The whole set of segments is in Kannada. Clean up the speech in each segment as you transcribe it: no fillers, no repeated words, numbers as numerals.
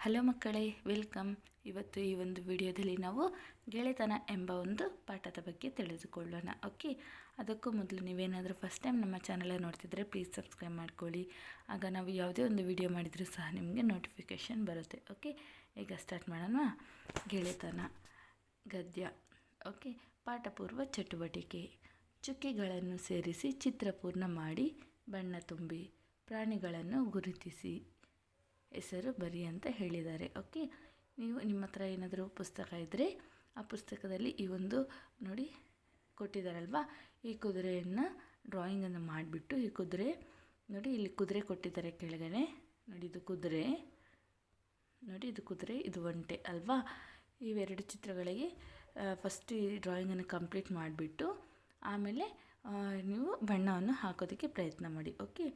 ಹಲೋ ಮಕ್ಕಳೇ, ವೆಲ್ಕಮ್. ಇವತ್ತು ಈ ಒಂದು ವಿಡಿಯೋದಲ್ಲಿ ನಾವು ಗೆಳೆತನ ಎಂಬ ಒಂದು ಪಾಠದ ಬಗ್ಗೆ ತಿಳಿದುಕೊಳ್ಳೋಣ. ಓಕೆ, ಅದಕ್ಕೂ ಮೊದಲು ನೀವೇನಾದರೂ ಫಸ್ಟ್ ಟೈಮ್ ನಮ್ಮ ಚಾನಲ್ ನೋಡ್ತಿದ್ರೆ ಪ್ಲೀಸ್ ಸಬ್ಸ್ಕ್ರೈಬ್ ಮಾಡ್ಕೊಳ್ಳಿ. ಆಗ ನಾವು ಯಾವುದೇ ಒಂದು ವಿಡಿಯೋ ಮಾಡಿದರೂ ಸಹ ನಿಮಗೆ ನೋಟಿಫಿಕೇಷನ್ ಬರುತ್ತೆ. ಓಕೆ, ಈಗ ಸ್ಟಾರ್ಟ್ ಮಾಡೋಣ. ಗೆಳೆತನ ಗದ್ಯ. ಓಕೆ, ಪಾಠಪೂರ್ವ ಚಟುವಟಿಕೆ. ಚುಕ್ಕಿಗಳನ್ನು ಸೇರಿಸಿ ಚಿತ್ರಪೂರ್ಣ ಮಾಡಿ ಬಣ್ಣ ತುಂಬಿ ಪ್ರಾಣಿಗಳನ್ನು ಗುರುತಿಸಿ ಹೆಸರು ಬರಿ ಅಂತ ಹೇಳಿದ್ದಾರೆ. ಓಕೆ, ನೀವು ನಿಮ್ಮ ಹತ್ರ ಏನಾದರೂ ಪುಸ್ತಕ ಇದ್ದರೆ ಆ ಪುಸ್ತಕದಲ್ಲಿ ಈ ಒಂದು ನೋಡಿ ಕೊಟ್ಟಿದ್ದಾರಲ್ವಾ, ಈ ಕುದುರೆಯನ್ನು ಡ್ರಾಯಿಂಗನ್ನು ಮಾಡಿಬಿಟ್ಟು ಈ ಕುದುರೆ ನೋಡಿ, ಇಲ್ಲಿ ಕುದುರೆ ಕೊಟ್ಟಿದ್ದಾರೆ ಕೆಳಗಡೆ ನೋಡಿ, ಇದು ಕುದುರೆ ನೋಡಿ, ಇದು ಕುದುರೆ, ಇದು ಒಂಟೆ ಅಲ್ವಾ. ಇವೆರಡು ಚಿತ್ರಗಳಿಗೆ ಫಸ್ಟ್ ಈ ಡ್ರಾಯಿಂಗನ್ನು ಕಂಪ್ಲೀಟ್ ಮಾಡಿಬಿಟ್ಟು ಆಮೇಲೆ ನೀವು ಬಣ್ಣವನ್ನು ಹಾಕೋದಕ್ಕೆ ಪ್ರಯತ್ನ ಮಾಡಿ. ಓಕೆ,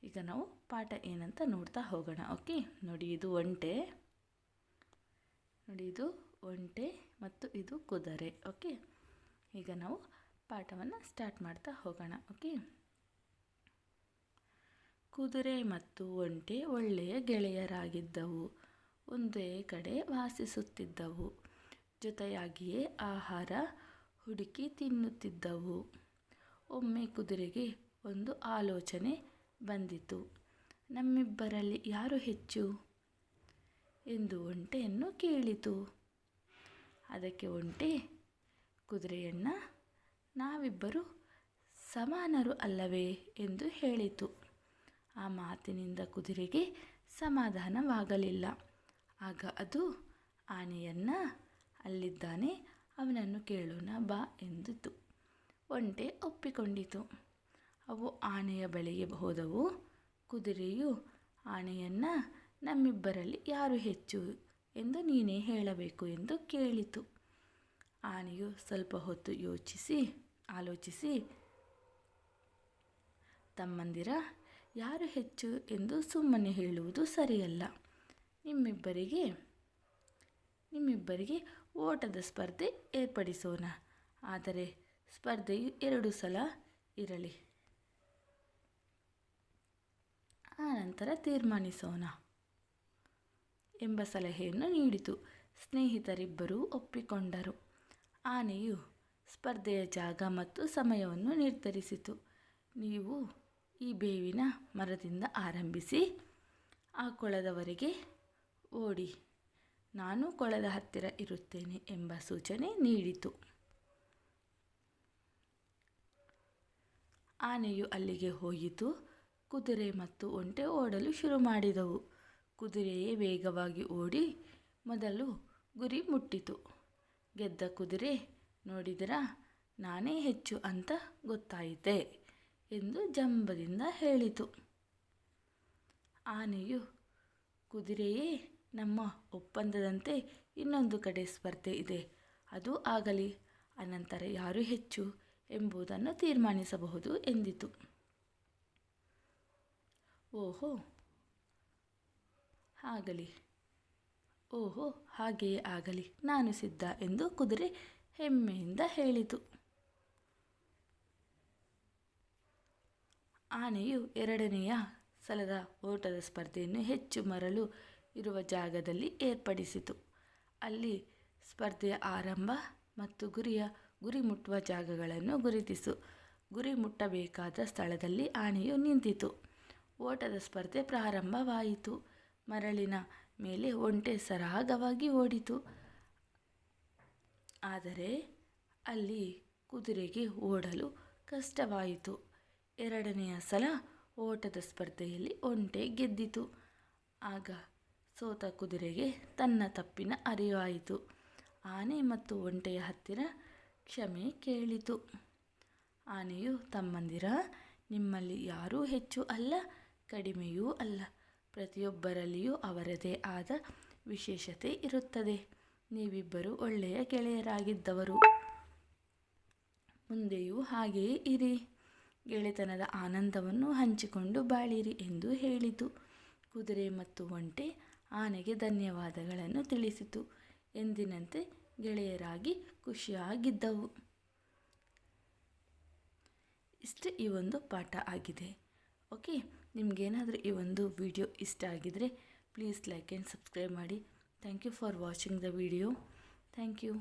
ಈಗ ನಾವು ಪಾಠ ಏನಂತ ನೋಡ್ತಾ ಹೋಗೋಣ. ಓಕೆ, ನೋಡಿ ಇದು ಒಂಟೆ, ನೋಡಿ ಇದು ಒಂಟೆ ಮತ್ತು ಇದು ಕುದುರೆ. ಓಕೆ, ಈಗ ನಾವು ಪಾಠವನ್ನು ಸ್ಟಾರ್ಟ್ ಮಾಡ್ತಾ ಹೋಗೋಣ. ಓಕೆ, ಕುದುರೆ ಮತ್ತು ಒಂಟೆ ಒಳ್ಳೆಯ ಗೆಳೆಯರಾಗಿದ್ದವು. ಒಂದೇ ಕಡೆ ವಾಸಿಸುತ್ತಿದ್ದವು. ಜೊತೆಯಾಗಿಯೇ ಆಹಾರ ಹುಡುಕಿ ತಿನ್ನುತ್ತಿದ್ದವು. ಒಮ್ಮೆ ಕುದುರೆಗೆ ಒಂದು ಆಲೋಚನೆ ಬಂದಿತು. ನಮ್ಮಿಬ್ಬರಲ್ಲಿ ಯಾರು ಹೆಚ್ಚು ಎಂದು ಒಂಟೆಯನ್ನು ಕೇಳಿತು. ಅದಕ್ಕೆ ಒಂಟೆ ಕುದುರೆಯನ್ನು ನಾವಿಬ್ಬರು ಸಮಾನರು ಅಲ್ಲವೇ ಎಂದು ಹೇಳಿತು. ಆ ಮಾತಿನಿಂದ ಕುದುರೆಗೆ ಸಮಾಧಾನವಾಗಲಿಲ್ಲ. ಆಗ ಅದು ಆನೆಯನ್ನು, ಅಲ್ಲಿದ್ದಾನೆ, ಅವನನ್ನು ಕೇಳೋಣ ಬಾ ಎಂದಿತು. ಒಂಟೆ ಒಪ್ಪಿಕೊಂಡಿತು. ಅವು ಆನೆಯ ಬಳಿಗೆ ಹೋದವು. ಕುದುರೆಯು ಆನೆಯನ್ನು ನಮ್ಮಿಬ್ಬರಲ್ಲಿ ಯಾರು ಹೆಚ್ಚು ಎಂದು ನೀನೇ ಹೇಳಬೇಕು ಎಂದು ಕೇಳಿತು. ಆನೆಯು ಸ್ವಲ್ಪ ಹೊತ್ತು ಆಲೋಚಿಸಿ ತಮ್ಮಂದಿರ, ಯಾರು ಹೆಚ್ಚು ಎಂದು ಸುಮ್ಮನೆ ಹೇಳುವುದು ಸರಿಯಲ್ಲ. ನಿಮ್ಮಿಬ್ಬರಿಗೆ ಓಟದ ಸ್ಪರ್ಧೆ ಏರ್ಪಡಿಸೋಣ. ಆದರೆ ಸ್ಪರ್ಧೆಯು 2 ಸಲ ಇರಲಿ. ಆನಂತರ ತೀರ್ಮಾನಿಸೋಣ ಎಂಬ ಸಲಹೆಯನ್ನು ನೀಡಿತು. ಸ್ನೇಹಿತರಿಬ್ಬರೂ ಒಪ್ಪಿಕೊಂಡರು. ಆನೆಯು ಸ್ಪರ್ಧೆಯ ಜಾಗ ಮತ್ತು ಸಮಯವನ್ನು ನಿರ್ಧರಿಸಿತು. ನೀವು ಈ ಬೇವಿನ ಮರದಿಂದ ಆರಂಭಿಸಿ ಆ ಕೊಳದವರೆಗೆ ಓಡಿ, ನಾನು ಕೊಳದ ಹತ್ತಿರ ಇರುತ್ತೇನೆ ಎಂಬ ಸೂಚನೆ ನೀಡಿತು. ಆನೆಯು ಅಲ್ಲಿಗೆ ಹೋಯಿತು. ಕುದುರೆ ಮತ್ತು ಒಂಟೆ ಓಡಲು ಶುರು ಮಾಡಿದವು. ಕುದುರೆಯೇ ವೇಗವಾಗಿ ಓಡಿ ಮೊದಲು ಗುರಿ ಮುಟ್ಟಿತು. ಗೆದ್ದ ಕುದುರೆ, ನೋಡಿದರಾ, ನಾನೇ ಹೆಚ್ಚು ಅಂತ ಗೊತ್ತಾಯಿತೆ ಎಂದು ಜಂಬದಿಂದ ಹೇಳಿತು. ಆನೆಯು, ಕುದುರೆಯೇ, ನಮ್ಮ ಒಪ್ಪಂದದಂತೆ ಇನ್ನೊಂದು ಕಡೆ ಸ್ಪರ್ಧೆ ಇದೆ, ಅದು ಆಗಲಿ. ಅನಂತರ ಯಾರು ಹೆಚ್ಚು ಎಂಬುದನ್ನು ತೀರ್ಮಾನಿಸಬಹುದು ಎಂದಿತು. ಓಹೋ, ಹಾಗೆಯೇ ಆಗಲಿ, ನಾನು ಸಿದ್ಧ ಎಂದು ಕುದುರೆ ಹೆಮ್ಮೆಯಿಂದ ಹೇಳಿತು. ಆನೆಯು 2ನೆಯ ಸಲದ ಓಟದ ಸ್ಪರ್ಧೆಯನ್ನು ಹೆಚ್ಚು ಮರಳು ಇರುವ ಜಾಗದಲ್ಲಿ ಏರ್ಪಡಿಸಿತು. ಅಲ್ಲಿ ಸ್ಪರ್ಧೆಯ ಆರಂಭ ಮತ್ತು ಗುರಿ ಮುಟ್ಟುವ ಜಾಗಗಳನ್ನು ಗುರುತಿಸು. ಗುರಿ ಮುಟ್ಟಬೇಕಾದ ಸ್ಥಳದಲ್ಲಿ ಆನೆಯು ನಿಂತಿತು. ಓಟದ ಸ್ಪರ್ಧೆ ಪ್ರಾರಂಭವಾಯಿತು. ಮರಳಿನ ಮೇಲೆ ಒಂಟೆ ಸರಾಗವಾಗಿ ಓಡಿತು. ಆದರೆ ಅಲ್ಲಿ ಕುದುರೆಗೆ ಓಡಲು ಕಷ್ಟವಾಯಿತು. 2ನೆಯ ಸಲ ಓಟದ ಸ್ಪರ್ಧೆಯಲ್ಲಿ ಒಂಟೆ ಗೆದ್ದಿತು. ಆಗ ಸೋತ ಕುದುರೆಗೆ ತನ್ನ ತಪ್ಪಿನ ಅರಿವಾಯಿತು. ಆನೆ ಮತ್ತು ಒಂಟೆಯ ಹತ್ತಿರ ಕ್ಷಮೆ ಕೇಳಿತು. ಆನೆಯು, ತಮ್ಮಂದಿರ, ನಿಮ್ಮಲ್ಲಿ ಯಾರೂ ಹೆಚ್ಚು ಅಲ್ಲ, ಕಡಿಮೆಯೂ ಅಲ್ಲ. ಪ್ರತಿಯೊಬ್ಬರಲ್ಲಿಯೂ ಅವರದೇ ಆದ ವಿಶೇಷತೆ ಇರುತ್ತದೆ. ನೀವಿಬ್ಬರು ಒಳ್ಳೆಯ ಗೆಳೆಯರಾಗಿದ್ದವರು. ಮುಂದೆಯೂ ಹಾಗೆಯೇ ಇರಿ. ಗೆಳೆತನದ ಆನಂದವನ್ನು ಹಂಚಿಕೊಂಡು ಬಾಳಿರಿ ಎಂದು ಹೇಳಿತು. ಕುದುರೆ ಮತ್ತು ಒಂಟೆ ಆನೆಗೆ ಧನ್ಯವಾದಗಳನ್ನು ತಿಳಿಸಿತು. ಎಂದಿನಂತೆ ಗೆಳೆಯರಾಗಿ ಖುಷಿಯಾಗಿದ್ದವು. ಇಷ್ಟು ಈ ಒಂದು ಪಾಠ ಆಗಿದೆ. ಓಕೆ, ನಿಮಗೇನಾದರೂ ಈ ಒಂದು ವಿಡಿಯೋ ಇಷ್ಟ ಆಗಿದರೆ ಪ್ಲೀಸ್ ಲೈಕ್ ಆ್ಯಂಡ್ ಸಬ್ಸ್ಕ್ರೈಬ್ ಮಾಡಿ. Thank you for watching the video. Thank you.